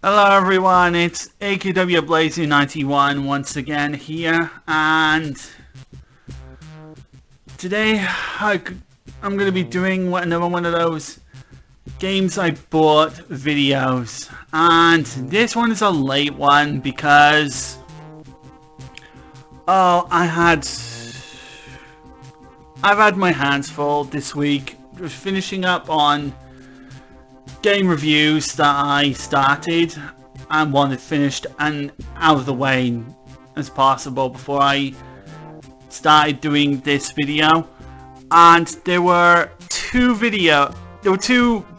Hello everyone, it's AKW Blazing91 once again here, and today I'm going to be doing another one of those games I bought videos, and this one is a late one because I've had my hands full this week, just finishing up on game reviews that I started and wanted finished and out of the way as possible before I started doing this video. And there were two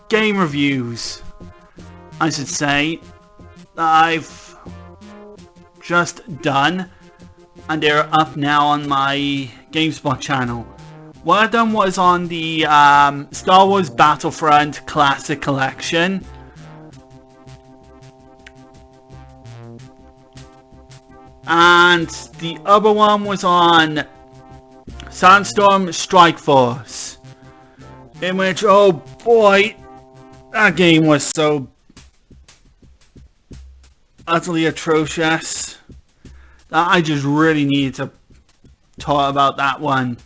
game reviews, I should say, that I've just done, and they're up now on my GameSpot channel. One of them was on the Star Wars Battlefront Classic Collection. And the other one was on Sandstorm Strike Force. In which, oh boy, that game was so utterly atrocious that I just really needed to talk about that one.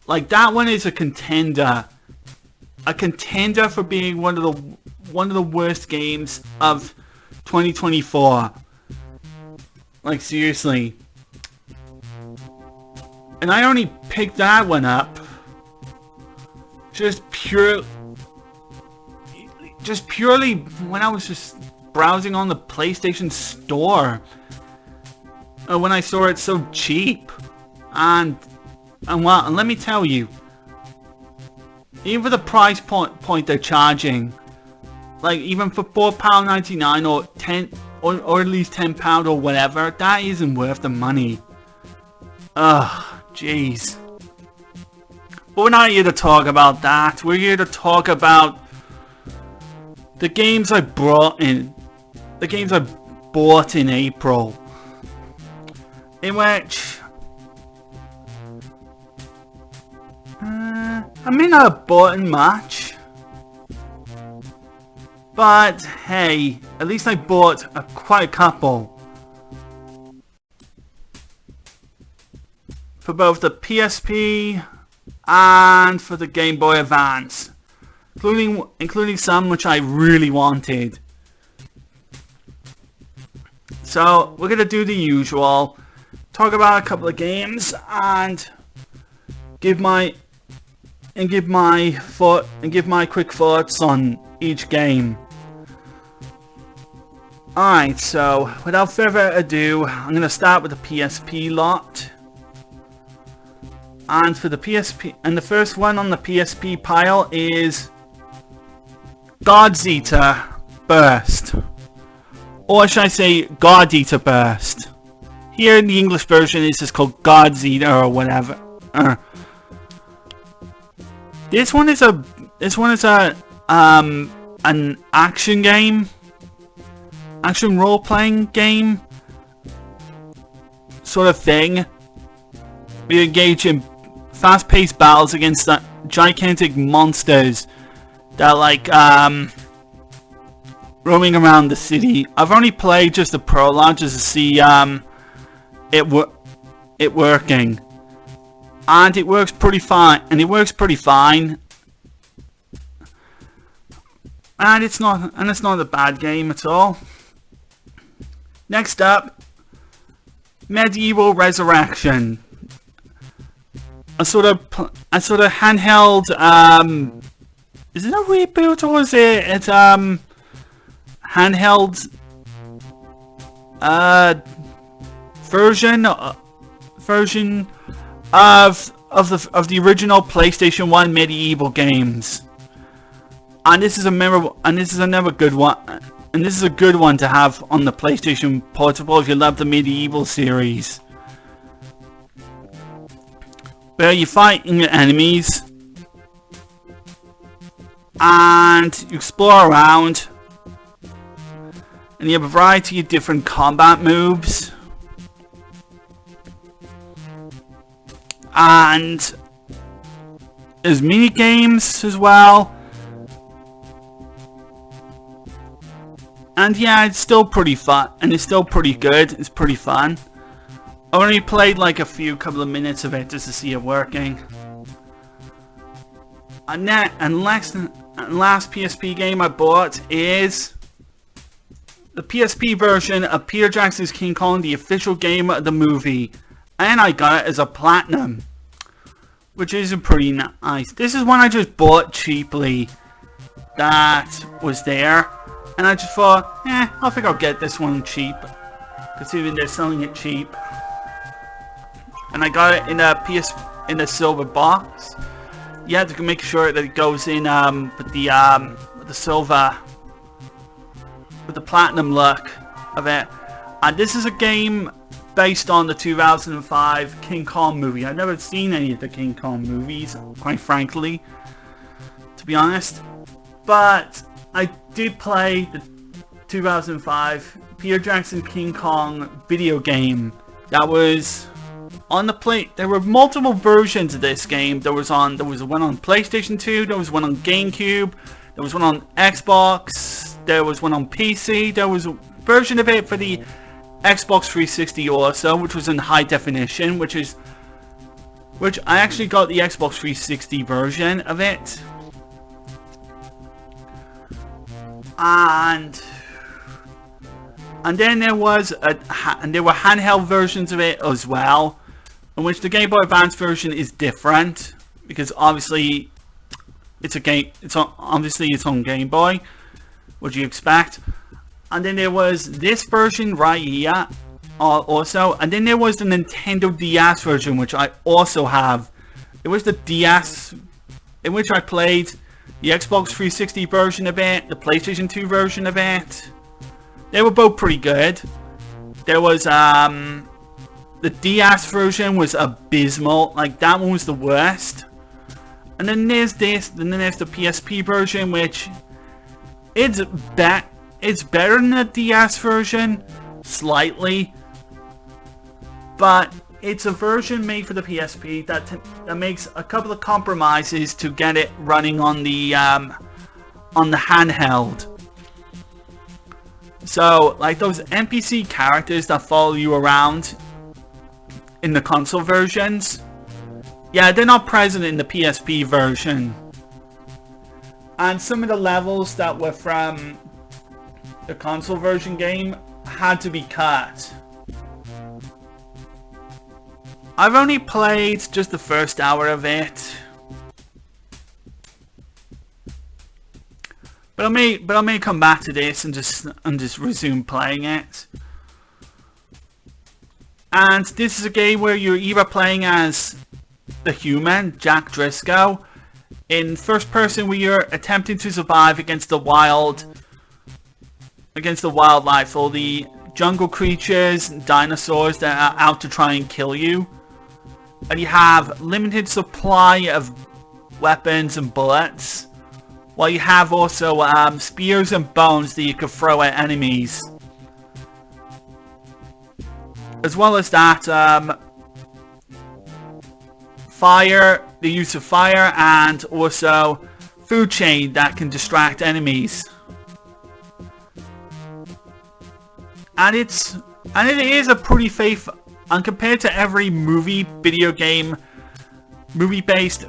Like, that one is a contender for being one of the worst games of 2024. Like, seriously. And I only picked that one up just purely when I was just browsing on the PlayStation Store, when I saw it so cheap. And let me tell you, even for the price point they're charging, like even for £4.99 or $10 or at least £10 or whatever, that isn't worth the money. Ugh, jeez. But we're not here to talk about that. We're here to talk about the games I bought in April, in which I may not have bought much, but hey, at least I bought quite a couple for both the PSP and for the Game Boy Advance, including some which I really wanted. So we're gonna do the usual, talk about a couple of games and give my quick thoughts on each game. Alright, so without further ado, I'm going to start with the PSP lot. And for the PSP, and the first one on the PSP pile is God's Eater Burst. Or should I say God Eater Burst. Here in the English version it's just called God's Eater or whatever. This one is an action game, action role-playing game sort of thing. We engage in fast-paced battles against gigantic monsters that are like roaming around the city. I've only played just the prologue just to see it working. And it works pretty fine. And it's not a bad game at all. Next up, Medieval Resurrection. A sort of handheld. Is it a reboot or is it handheld version of the original PlayStation 1 medieval games, and this is another good one, and this is a good one to have on the PlayStation Portable if you love the medieval series, where you fight your enemies and you explore around, and you have a variety of different combat moves. And there's mini games as well. And yeah, it's still pretty fun, and it's still pretty good. It's pretty fun. I only played like a couple of minutes of it just to see it working. And last PSP game I bought is the PSP version of Peter Jackson's King Kong, the official game of the movie. And I got it as a platinum, which is pretty nice. This is one I just bought cheaply that was there. And I just thought, I think I'll get this one cheap, considering they're selling it cheap. And I got it in a silver box. You have to make sure that it goes in with the silver, with the platinum look of it. And this is a game based on the 2005 King Kong movie. I've never seen any of the King Kong movies, quite frankly, to be honest. But I did play the 2005 Peter Jackson King Kong video game that was on the play. There were multiple versions of this game. There was one on PlayStation 2, there was one on GameCube, there was one on Xbox, there was one on PC, there was a version of it for the Xbox 360 also, which was in high definition, which I actually got the Xbox 360 version of it. And then there were handheld versions of it as well, in which the Game Boy Advance version is different because obviously it's on Game Boy. What do you expect? And then there was this version right here also, and then there was the Nintendo DS version, which I also have. It was the DS in which I played the Xbox 360 version of it, the PlayStation 2 version of it. They were both pretty good. There was the DS version was abysmal. Like, that one was the worst. And then there's this, and then there's the PSP version, which it's better than the DS version, slightly. But it's a version made for the PSP that makes a couple of compromises to get it running on the handheld. So, like those NPC characters that follow you around in the console versions, yeah, they're not present in the PSP version. And some of the levels that were from the console version game had to be cut. I've only played just the first hour of it, but I may come back to this and just resume playing it. And this is a game where you're either playing as the human Jack Driscoll in first person, where you're attempting to survive against the wildlife, or the jungle creatures, dinosaurs that are out to try and kill you. And you have limited supply of weapons and bullets, while you have also spears and bones that you can throw at enemies. As well as that, the use of fire, and also food chain that can distract enemies. And it is a pretty faithful, and compared to every movie-based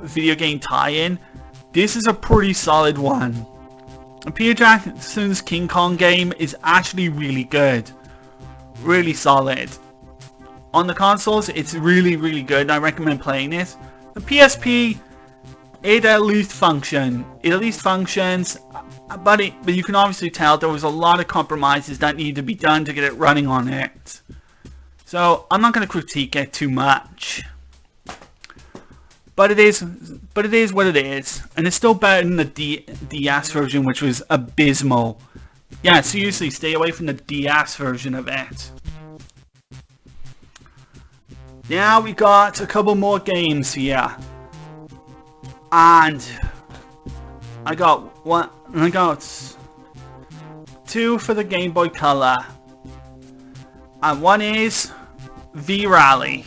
video game tie-in, this is a pretty solid one. And Peter Jackson's King Kong game is actually really good. Really solid. On the consoles, it's really, really good, and I recommend playing it. The PSP, it at least functions, but you can obviously tell there was a lot of compromises that needed to be done to get it running on it. So I'm not going to critique it too much, but it is what it is, and it's still better than the DS version, which was abysmal. Yeah, seriously, stay away from the DS version of it. Now we got a couple more games here, and I got two for the Game Boy Color, and one is V-Rally.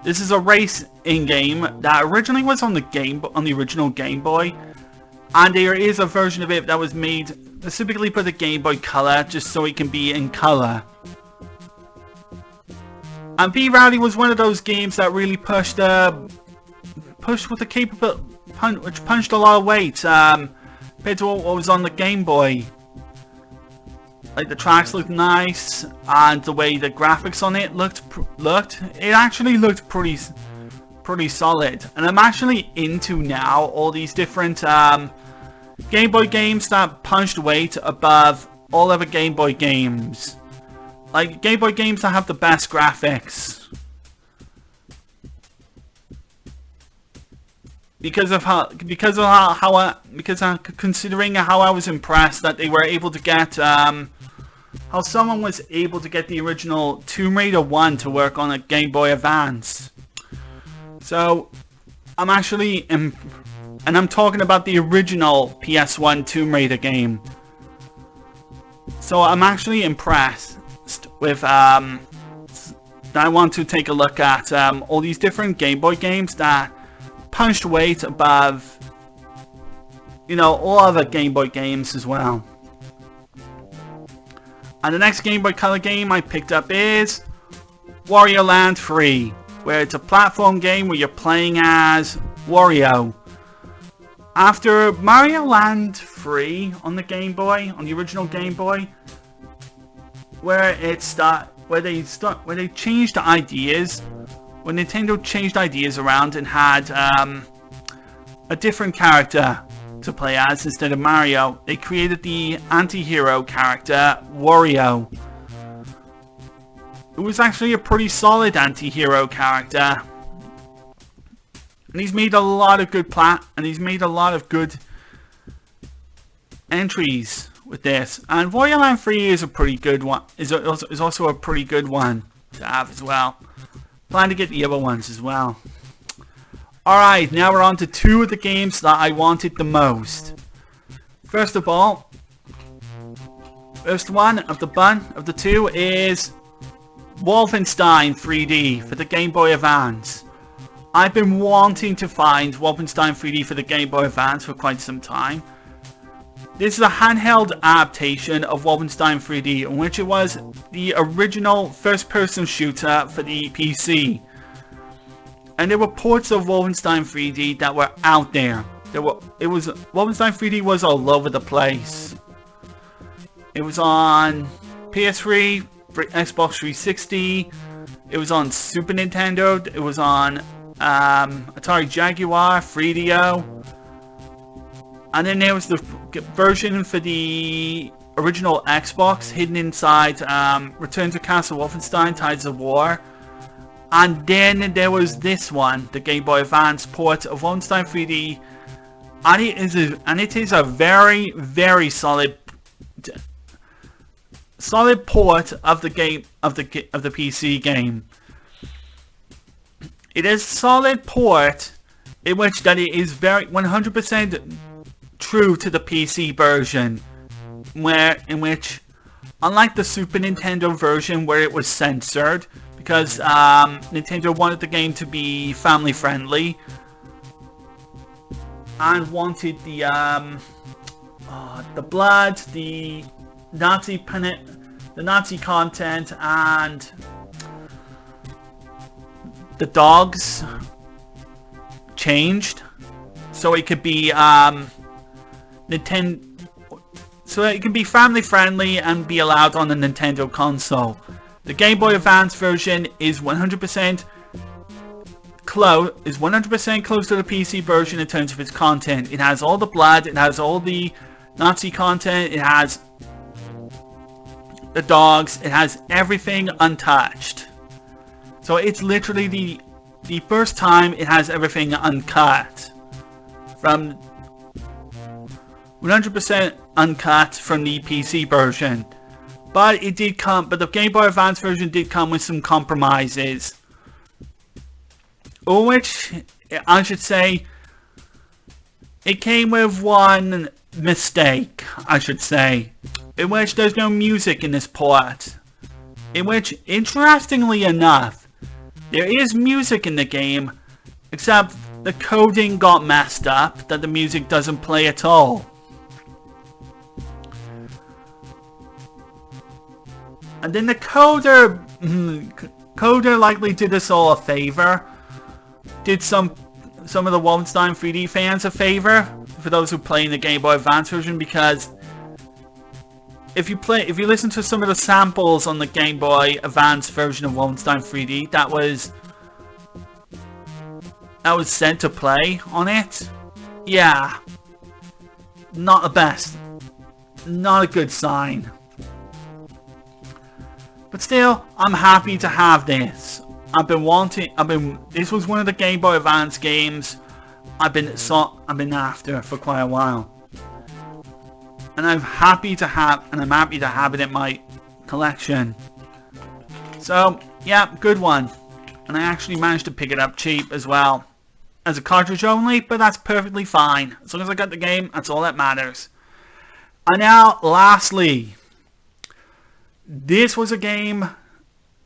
This is a racing game that originally was on the original Game Boy, and there is a version of it that was made specifically for the Game Boy Color, just so it can be in color. And B-Rowdy was one of those games that really pushed with the capable which punched a lot of weight compared to what was on the Game Boy. Like, the tracks looked nice, and the way the graphics on it actually looked pretty solid. And I'm actually into now all these different Game Boy games that punched weight above all other Game Boy games. Like, Game Boy games that have the best graphics. Considering how I was impressed that they were able to get, how someone was able to get the original Tomb Raider 1 to work on a Game Boy Advance. So, I'm actually, and I'm talking about the original PS1 Tomb Raider game. So I'm actually impressed with, I want to take a look at all these different Game Boy games that punched weight above, you know, all other Game Boy games as well. And the next Game Boy Color game I picked up is Wario Land 3, where it's a platform game where you're playing as Wario. After Mario Land 3 on the Game Boy, on the original Game Boy, where they changed the ideas, when Nintendo changed ideas around and had a different character to play as instead of Mario, they created the anti-hero character Wario. It was actually a pretty solid anti-hero character, and he's made a lot of good entries with this. And Wario Land 3 is a pretty good one. Is also a pretty good one to have as well. Plan to get the other ones as well. Alright, now we're on to two of the games that I wanted the most. First of all, first one of the two is Wolfenstein 3D for the Game Boy Advance. I've been wanting to find Wolfenstein 3D for the Game Boy Advance for quite some time. This is a handheld adaptation of Wolfenstein 3D, in which it was the original first-person shooter for the PC. And there were ports of Wolfenstein 3D that were out there. Wolfenstein 3D was all over the place. It was on PS3, Xbox 360. It was on Super Nintendo. It was on Atari Jaguar, 3DO. And then there was the version for the original Xbox hidden inside Return to Castle Wolfenstein Tides of War. And then there was this one, the Game Boy Advance port of Wolfenstein 3D, and it is a very, very solid port of the game of the PC game. It is a solid port in which that it is very 100% true to the PC version, in which unlike the Super Nintendo version where it was censored because Nintendo wanted the game to be family friendly and wanted the blood, the Nazi content, and the dogs changed so it could be so it can be family friendly and be allowed on the Nintendo console. The Game Boy Advance version is 100% close to the PC version in terms of its content. It has all the blood, it has all the Nazi content, it has the dogs, it has everything untouched. So it's literally the first time it has everything uncut. From 100% uncut from the PC version. But the Game Boy Advance version did come with some compromises. Which, I should say, it came with one mistake, I should say. In which there's no music in this port. In which, interestingly enough, there is music in the game, except the coding got messed up that the music doesn't play at all. And then the coder, coder likely did us all a favor. Did some of the Wolfenstein 3D fans a favor, for those who play in the Game Boy Advance version, because if you listen to some of the samples on the Game Boy Advance version of Wolfenstein 3D, that was sent to play on it. Yeah, not the best. Not a good sign. But still, I'm happy to have this. This was one of the Game Boy Advance games I've been after for quite a while. And I'm happy to have it in my collection. So, yeah, good one. And I actually managed to pick it up cheap as well. As a cartridge only, but that's perfectly fine. As long as I got the game, that's all that matters. And now, lastly, this was a game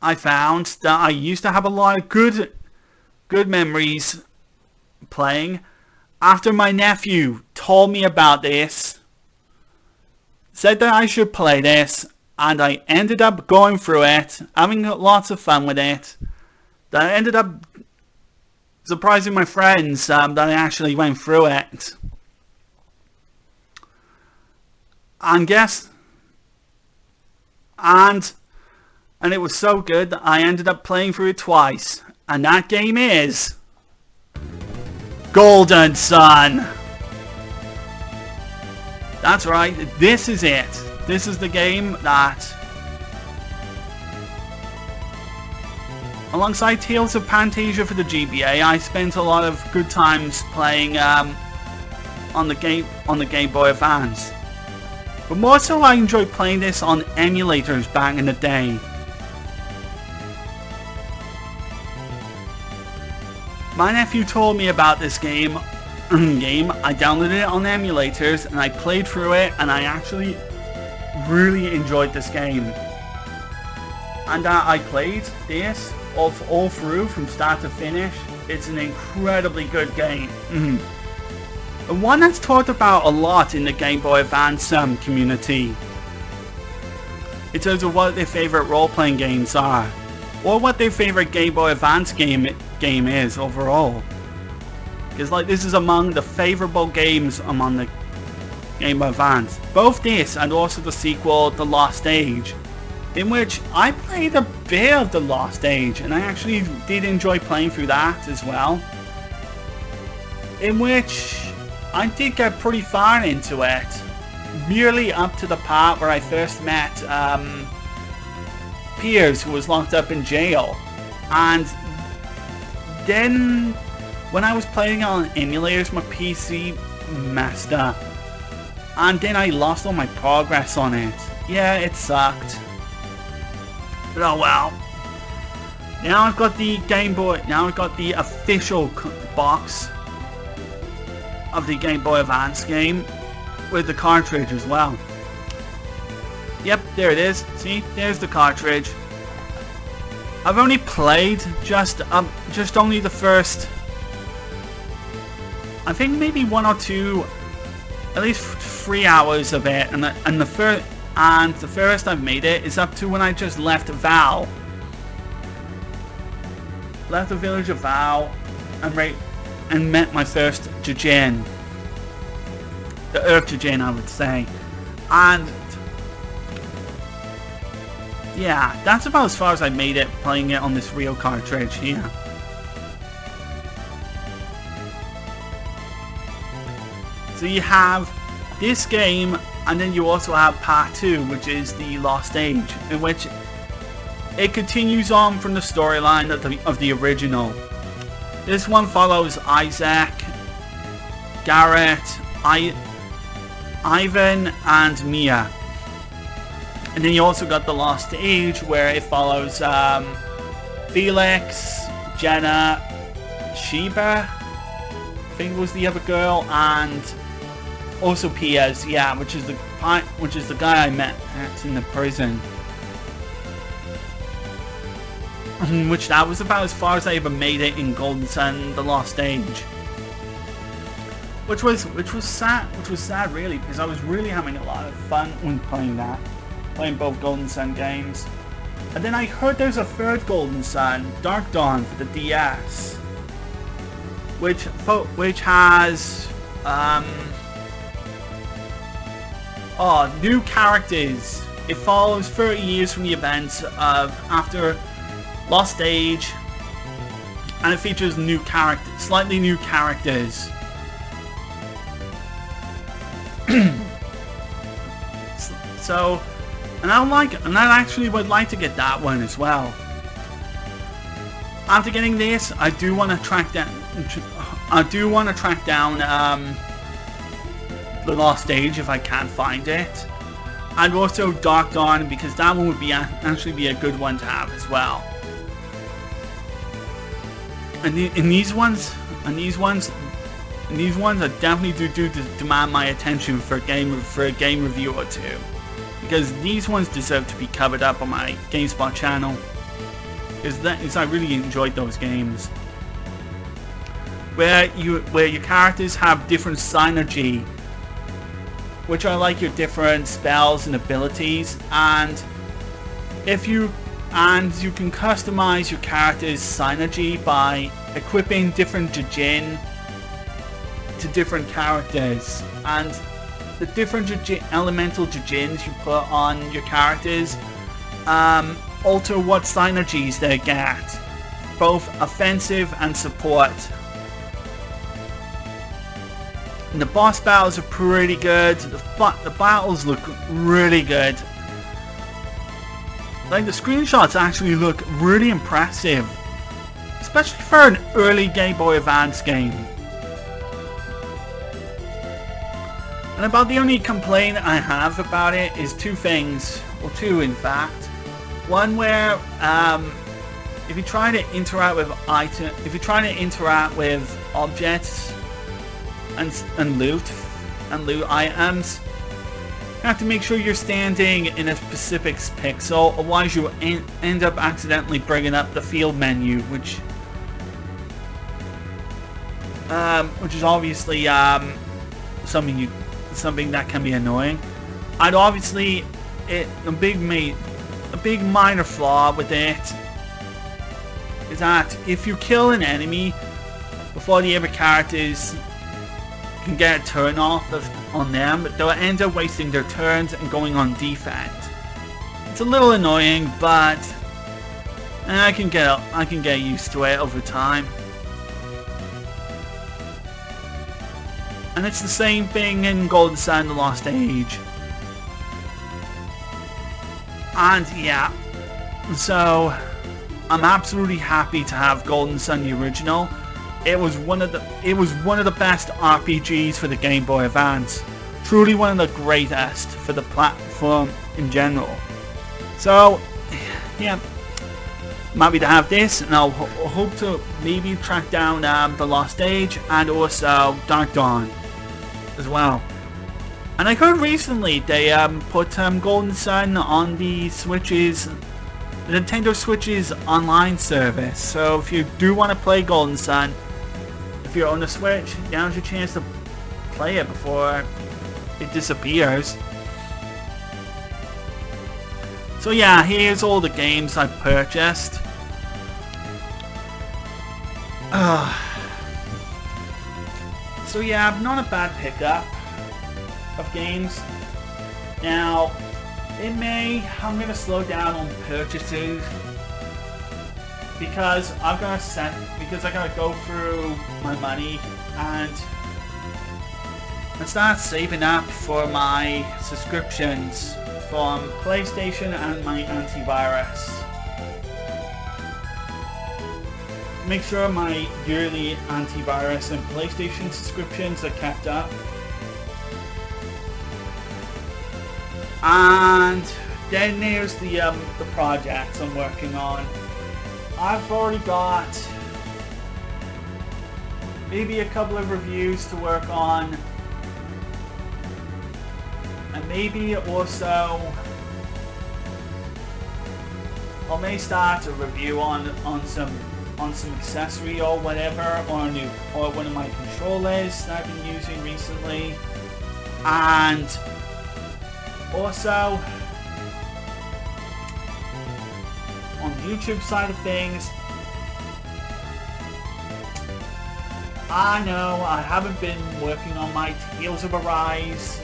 I found that I used to have a lot of good memories playing. After my nephew told me about this, said that I should play this, and I ended up going through it, having lots of fun with it. That I ended up surprising my friends that I actually went through it. And it was so good that I ended up playing through it twice. And that game is Golden Sun. That's right, this is it. This is the game that, alongside Tales of Pantasia for the GBA, I spent a lot of good times playing on the Game Boy Advance. But more so, I enjoyed playing this on emulators back in the day. My nephew told me about this game. I downloaded it on emulators and I played through it, and I actually really enjoyed this game. And I played this all through from start to finish. It's an incredibly good game. And one that's talked about a lot in the Game Boy Advance community, in terms of what their favorite role-playing games are, or what their favorite Game Boy Advance game is overall. Because this is among the favorable games among the Game Boy Advance. Both this and also the sequel, The Lost Age, in which I played a bit of The Lost Age, and I actually did enjoy playing through that as well. In which I did get pretty far into it, merely up to the part where I first met Piers, who was locked up in jail. And then when I was playing on emulators, my PC messed up, and then I lost all my progress on it. Yeah, it sucked, but oh well. Now I've got the Game Boy, now I've got the official box of the Game Boy Advance game with the cartridge as well. Yep, there it is. See, there's the cartridge. I've only played just only the first, I think maybe 1 or 2, at least 3 hours of it, and the first I've made it is up to when I just left Val, left the village of Val, and met my first Jujin, the Earth Jujin, I would say. And yeah, that's about as far as I made it playing it on this real cartridge here. So you have this game, and then you also have part 2, which is The Lost Age, in which it continues on from the storyline of the original. This one follows Isaac, Garrett, Ivan, and Mia. And then you also got The Lost Age, where it follows Felix, Jenna, Sheba, I think was the other girl, and also Piers, yeah, which is the guy I met in the prison. Which that was about as far as I ever made it in Golden Sun: The Lost Age. Which was sad really, because I was really having a lot of fun when playing both Golden Sun games. And then I heard there's a third Golden Sun, Dark Dawn for the DS, which has new characters. It follows 30 years from the events of after Lost Age, and it features new characters, slightly new characters. So, and I actually would like to get that one as well. After getting this, I do want to track down. The Lost Age if I can't find it, and also Dark Dawn, because that one would actually be a good one to have as well. And these ones I definitely do demand my attention for a game review or two, because these ones deserve to be covered up on my GameSpot channel, because I really enjoyed those games, where your characters have different synergy, which are like your different spells and abilities, and you can customize your character's synergy by equipping different Jijin to different characters, and the different elemental Jijins you put on your characters alter what synergies they get, both offensive and support. And the boss battles are pretty good. The battles look really good. Like, the screenshots actually look really impressive, especially for an early Game Boy Advance game. And about the only complaint I have about it is two things, or two in fact. One where if you try to interact with objects and loot items, you have to make sure you're standing in a specific pixel, otherwise you end up accidentally bringing up the field menu, which is obviously something that can be annoying. And obviously, a big minor flaw with it is that if you kill an enemy before the other characters can get a turn off on them, but they'll end up wasting their turns and going on defense. It's a little annoying, but I can get used to it over time. And it's the same thing in Golden Sun: The Lost Age. And yeah, so I'm absolutely happy to have Golden Sun the original. It was one of the best RPGs for the Game Boy Advance. Truly one of the greatest for the platform in general. So yeah, I'm happy to have this, and I'll hope to maybe track down The Lost Age and also Dark Dawn as well. And I heard recently they put Golden Sun on the Nintendo Switch's online service. So if you do want to play Golden Sun, if you're on the Switch, now's your chance to play it before it disappears. So yeah, here's all the games I purchased. So yeah, not a bad pickup of games. Now, I'm gonna slow down on purchases because I gotta go through my money and start saving up for my subscriptions from PlayStation and my antivirus. Make sure my yearly antivirus and PlayStation subscriptions are kept up. And then there's the projects I'm working on. I've already got maybe a couple of reviews to work on, and maybe also I may start a review on some accessory or whatever, or one of my controllers that I've been using recently, and also YouTube side of things, I know I haven't been working on my Tales of Arise,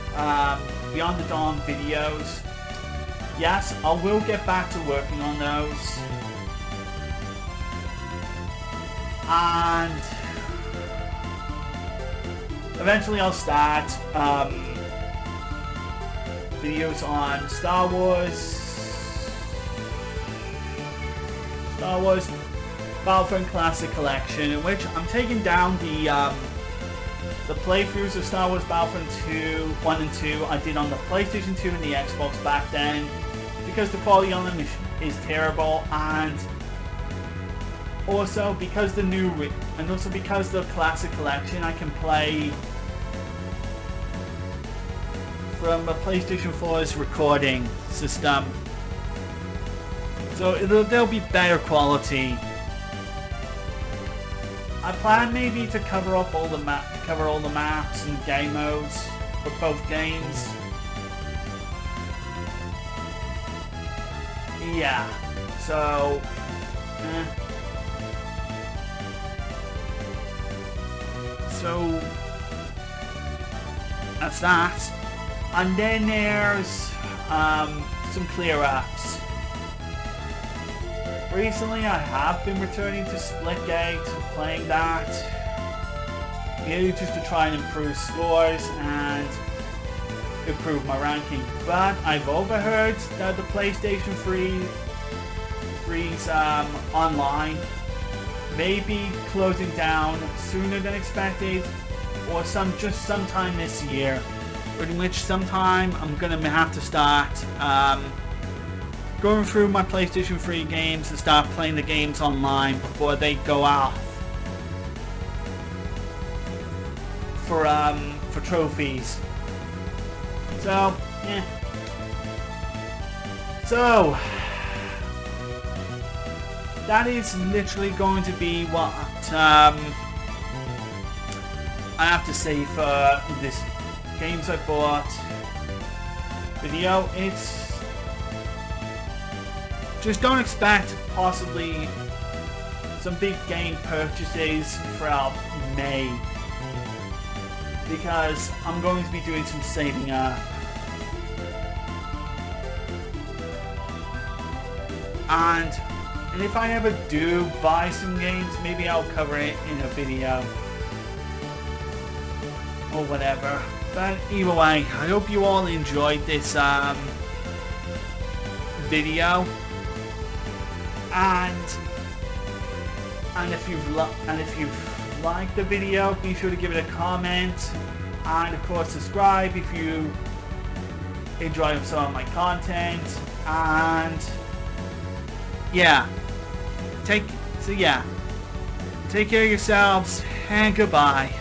Beyond the Dawn videos. Yes, I will get back to working on those. And eventually I'll start videos on Star Wars Battlefront Classic Collection, in which I'm taking down the playthroughs of Star Wars Battlefront 1 and 2 I did on the PlayStation 2 and the Xbox back then, because the quality on them is terrible, and also because the Classic Collection I can play from a PlayStation 4's recording system, so there'll be better quality. I plan maybe to cover all the maps and game modes for both games. Yeah, so so that's that. And then there's some clear-ups. Recently I have been returning to Splitgate, playing that, merely just to try and improve scores and improve my ranking. But I've overheard that the PlayStation 3's online may be closing down sooner than expected, or just sometime this year, in which sometime I'm gonna have to start going through my PlayStation 3 games and start playing the games online before they go off for trophies. So yeah. So that is literally going to be what I have to say for this games I bought video. It's just don't expect possibly some big game purchases throughout May, because I'm going to be doing some saving up. And if I ever do buy some games, maybe I'll cover it in a video or whatever. But either way, I hope you all enjoyed this video. And if you've liked the video, be sure to give it a comment, and of course subscribe if you enjoy some of my content. And yeah, take care of yourselves, and goodbye.